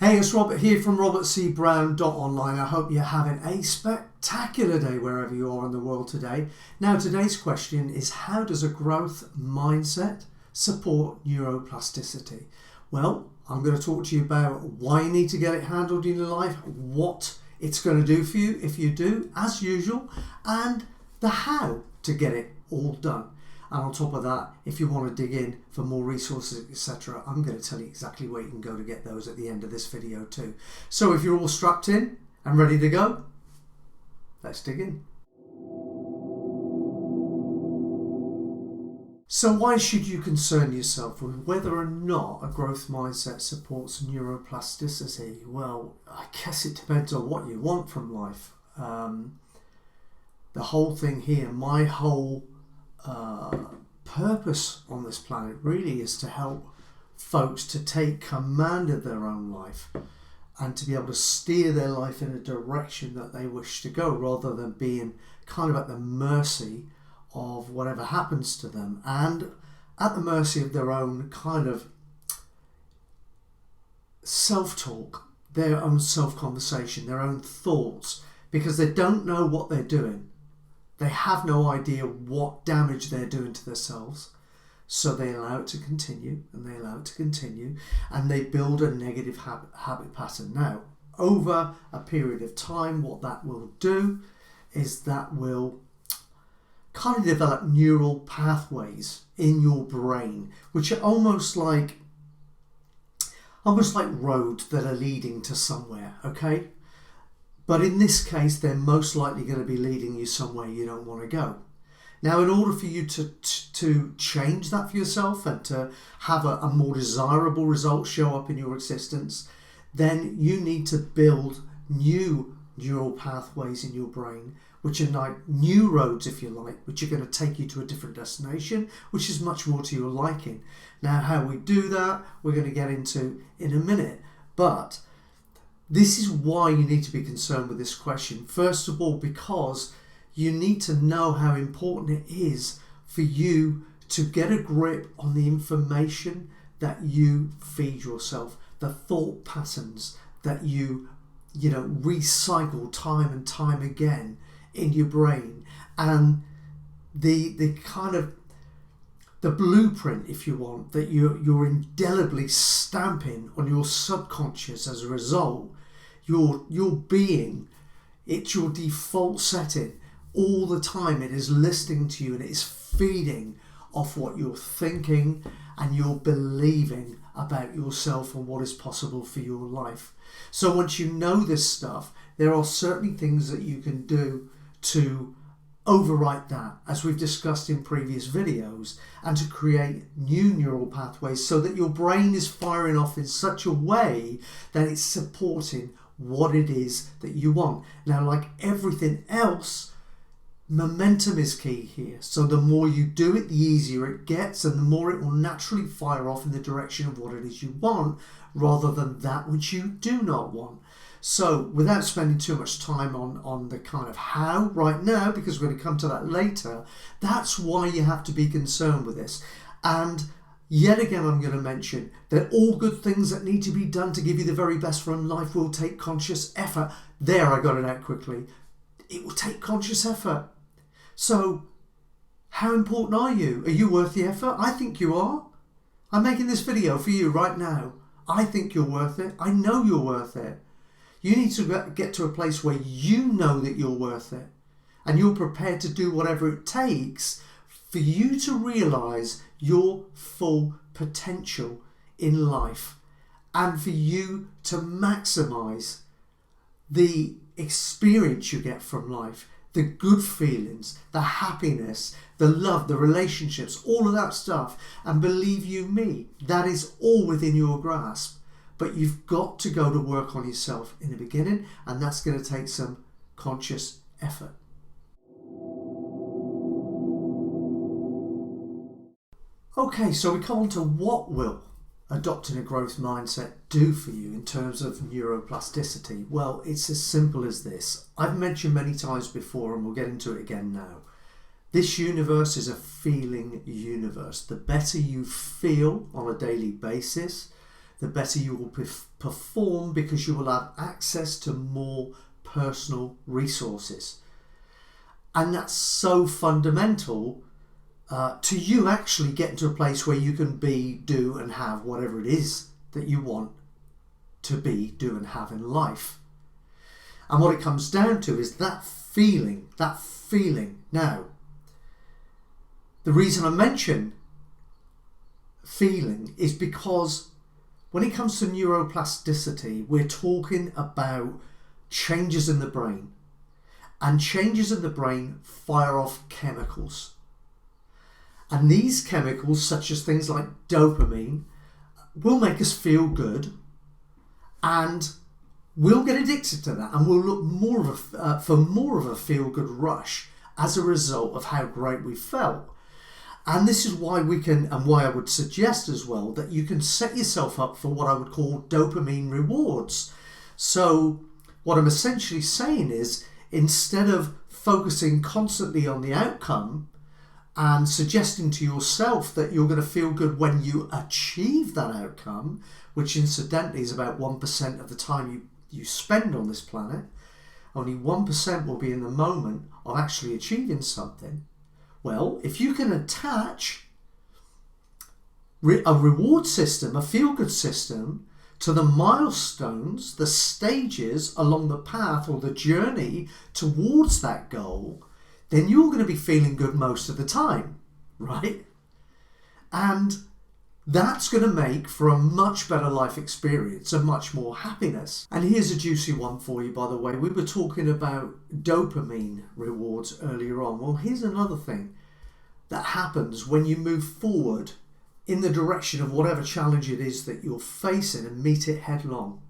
Hey, it's Robert here from robertcbrown.online. I hope you're having a spectacular day wherever you are in the world today. Now, today's question is, how does a growth mindset support neuroplasticity? Well, I'm going to talk to you about why you need to get it handled in your life, what it's going to do for you if you do, as usual, and the how to get it all done. And on top of that, if you want to dig in for more resources, etc., I'm going to tell you exactly where you can go to get those at the end of this video too. So if you're all strapped in and ready to go, let's dig in. So why should you concern yourself with whether or not a growth mindset supports neuroplasticity? Well, I guess it depends on what you want from life. The whole thing here, my whole purpose on this planet really is to help folks to take command of their own life and to be able to steer their life in a direction that they wish to go, rather than being kind of at the mercy of whatever happens to them and at the mercy of their own kind of self-talk, their own self-conversation, their own thoughts, because they don't know what they're doing. They have no idea what damage they're doing to themselves. So they allow it to continue and they allow it to continue, and they build a negative habit pattern. Now, over a period of time, what that will do is that will kind of develop neural pathways in your brain, which are almost like roads that are leading to somewhere, okay? But in this case, they're most likely going to be leading you somewhere you don't want to go. Now, in order for you to change that for yourself and to have a more desirable result show up in your existence, then you need to build new neural pathways in your brain, which are like new roads, if you like, which are going to take you to a different destination, which is much more to your liking. Now, how we do that, we're going to get into in a minute. But this is why you need to be concerned with this question. First of all, because you need to know how important it is for you to get a grip on the information that you feed yourself, the thought patterns that you recycle time and time again in your brain, and the kind of the blueprint, if you want, that you're indelibly stamping on your subconscious as a result. Your being, it's your default setting all the time. It is listening to you and it is feeding off what you're thinking and you're believing about yourself and what is possible for your life. So once you know this stuff, there are certainly things that you can do to overwrite that, as we've discussed in previous videos, and to create new neural pathways so that your brain is firing off in such a way that it's supporting what it is that you want. Now, like everything else, momentum is key here. So the more you do it, the easier it gets, and the more it will naturally fire off in the direction of what it is you want, rather than that which you do not want. So without spending too much time on the kind of how right now, because we're going to come to that later, that's why you have to be concerned with this. And yet again, I'm going to mention that all good things that need to be done to give you the very best from life will take conscious effort. There, I got it out quickly. It will take conscious effort. So how important are you? Are you worth the effort? I think you are. I'm making this video for you right now. I think you're worth it. I know you're worth it. You need to get to a place where you know that you're worth it, and you're prepared to do whatever it takes for you to realize your full potential in life, and for you to maximize the experience you get from life, the good feelings, the happiness, the love, the relationships, all of that stuff. And believe you me, that is all within your grasp. But you've got to go to work on yourself in the beginning, and that's going to take some conscious effort. Okay, so we come on to what will adopting a growth mindset do for you in terms of neuroplasticity. Well, it's as simple as this. I've mentioned many times before, and we'll get into it again now. This universe is a feeling universe. The better you feel on a daily basis, the better you will perform, because you will have access to more personal resources. And that's so fundamental to you actually getting to a place where you can be, do and have whatever it is that you want to be, do and have in life. And what it comes down to is that feeling. Now, the reason I mention feeling is because when it comes to neuroplasticity, we're talking about changes in the brain. And changes in the brain fire off chemicals. And these chemicals, such as things like dopamine, will make us feel good, and we'll get addicted to that, and we'll look for more of a feel-good rush as a result of how great we felt. And this is why why I would suggest as well that you can set yourself up for what I would call dopamine rewards. So what I'm essentially saying is, instead of focusing constantly on the outcome and suggesting to yourself that you're going to feel good when you achieve that outcome, which incidentally is about 1% of the time you spend on this planet, only 1% will be in the moment of actually achieving something. Well, if you can attach a reward system, a feel-good system, to the milestones, the stages along the path or the journey towards that goal, then you're going to be feeling good most of the time, right? And that's going to make for a much better life experience and much more happiness. And here's a juicy one for you, by the way. We were talking about dopamine rewards earlier on. Well, here's another thing that happens when you move forward in the direction of whatever challenge it is that you're facing and meet it headlong,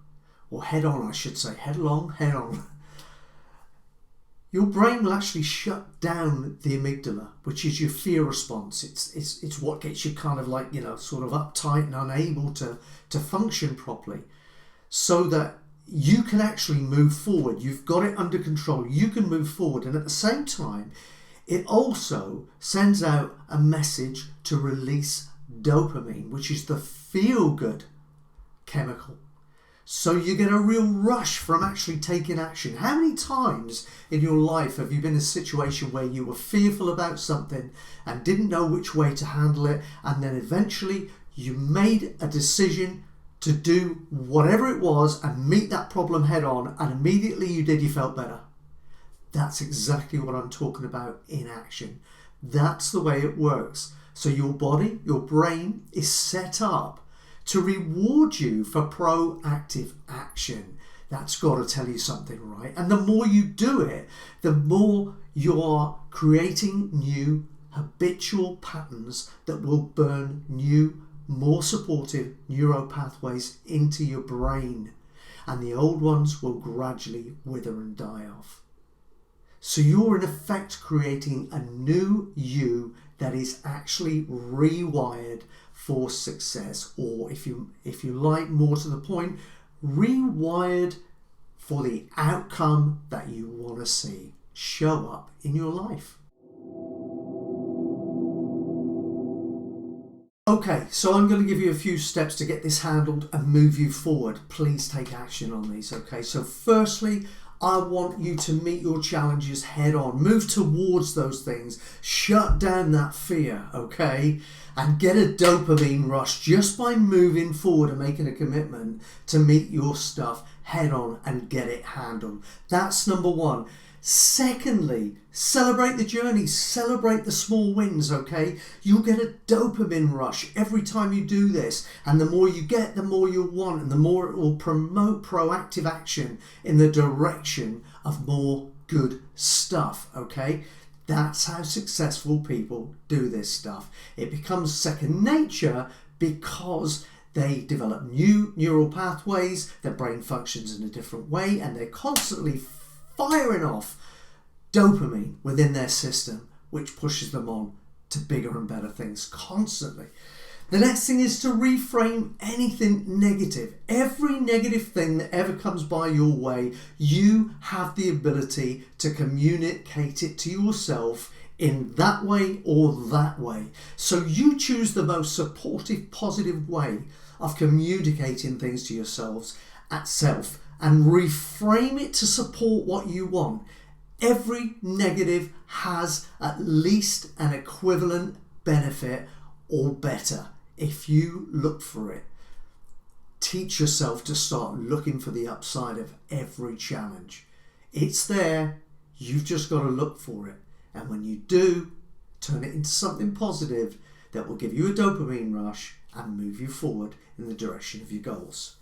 or head on, I should say, head on. Your brain will actually shut down the amygdala, which is your fear response. It's what gets you kind of like, sort of uptight and unable to function properly, so that you can actually move forward. You've got it under control. You can move forward. And at the same time, it also sends out a message to release dopamine, which is the feel-good chemical. So you get a real rush from actually taking action. How many times in your life have you been in a situation where you were fearful about something and didn't know which way to handle it, and then eventually you made a decision to do whatever it was and meet that problem head on, and immediately you felt better? That's exactly what I'm talking about in action. That's the way it works. So your body, your brain is set up to reward you for proactive action. That's got to tell you something, right? And the more you do it, the more you're creating new habitual patterns that will burn new, more supportive neural pathways into your brain. And the old ones will gradually wither and die off. So you're in effect creating a new you that is actually rewired for success, or if you like, more to the point, rewired for the outcome that you want to see show up in your life. Okay, so I'm going to give you a few steps to get this handled and move you forward. Please take action on these, okay? So firstly, I want you to meet your challenges head on. Move towards those things. Shut down that fear, okay? And get a dopamine rush just by moving forward and making a commitment to meet your stuff head on and get it handled. That's number one. Secondly, celebrate the journey. Celebrate the small wins, okay? You'll get a dopamine rush every time you do this. And the more you get, the more you'll want, and the more it will promote proactive action in the direction of more good stuff, okay? That's how successful people do this stuff. It becomes second nature because they develop new neural pathways, their brain functions in a different way, and they're constantly firing off dopamine within their system, which pushes them on to bigger and better things constantly. The next thing is to reframe anything negative. Every negative thing that ever comes by your way, you have the ability to communicate it to yourself in that way or that way. So you choose the most supportive, positive way of communicating things to yourselves at self and reframe it to support what you want. Every negative has at least an equivalent benefit or better if you look for it. Teach yourself to start looking for the upside of every challenge. It's there, you've just got to look for it. And when you do, turn it into something positive that will give you a dopamine rush and move you forward in the direction of your goals.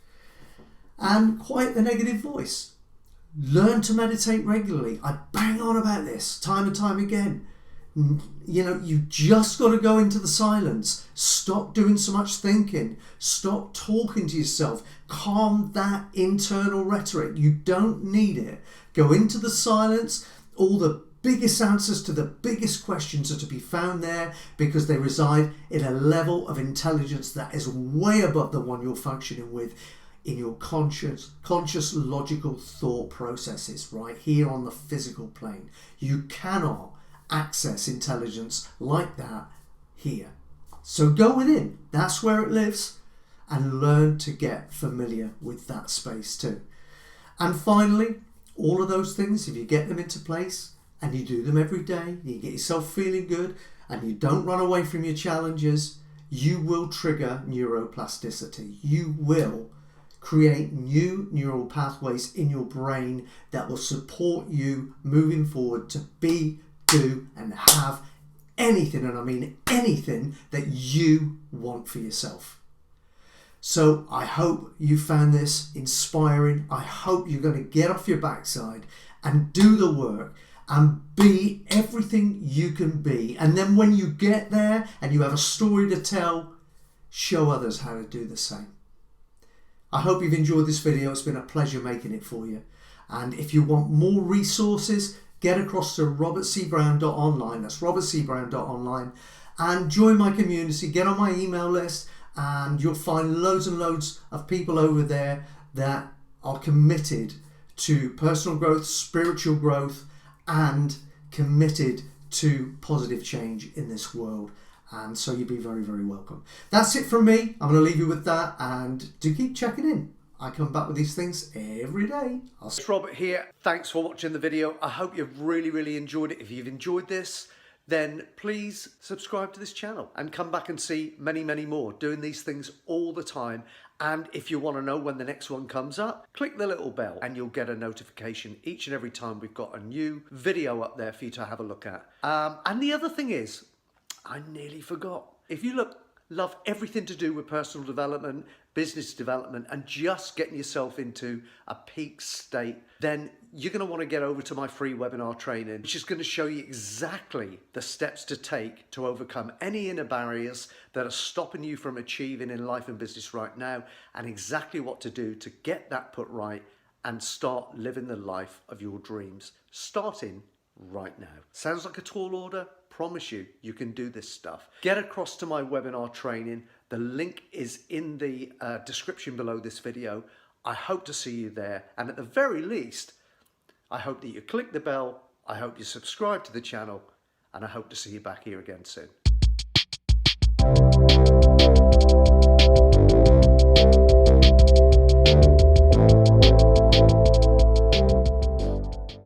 And quiet the negative voice. Learn to meditate regularly. I bang on about this time and time again. You just got to go into the silence. Stop doing so much thinking. Stop talking to yourself. Calm that internal rhetoric. You don't need it. Go into the silence. All the biggest answers to the biggest questions are to be found there because they reside in a level of intelligence that is way above the one you're functioning with in your conscious logical thought processes right here on the physical plane. You cannot access intelligence like that here. So go within, that's where it lives, and learn to get familiar with that space too. And finally, all of those things, if you get them into place and you do them every day, you get yourself feeling good and you don't run away from your challenges, you will trigger neuroplasticity. You will create new neural pathways in your brain that will support you moving forward to be, do and have anything, and I mean anything, that you want for yourself. So I hope you found this inspiring. I hope you're going to get off your backside and do the work and be everything you can be. And then when you get there and you have a story to tell, show others how to do the same. I hope you've enjoyed this video. It's been a pleasure making it for you. And if you want more resources, get across to robertcbrown.online. That's robertcbrown.online, and join my community. Get on my email list, and you'll find loads and loads of people over there that are committed to personal growth, spiritual growth, and committed to positive change in this world. And so you'd be very, very welcome. That's it from me. I'm going to leave you with that, and do keep checking in. I come back with these things every day. It's Robert here. Thanks for watching the video. I hope you've really, really enjoyed it. If you've enjoyed this, then please subscribe to this channel and come back and see many, many more. Doing these things all the time. And if you want to know when the next one comes up, click the little bell and you'll get a notification each and every time we've got a new video up there for you to have a look at. And the other thing is, I nearly forgot. If you love everything to do with personal development, business development, and just getting yourself into a peak state, then you're going to want to get over to my free webinar training, which is going to show you exactly the steps to take to overcome any inner barriers that are stopping you from achieving in life and business right now, and exactly what to do to get that put right and start living the life of your dreams, starting right now. Sounds like a tall order? Promise you, you can do this stuff. Get across to my webinar training. The link is in the description below this video. I hope to see you there. And at the very least, I hope that you click the bell. I hope you subscribe to the channel. And I hope to see you back here again soon.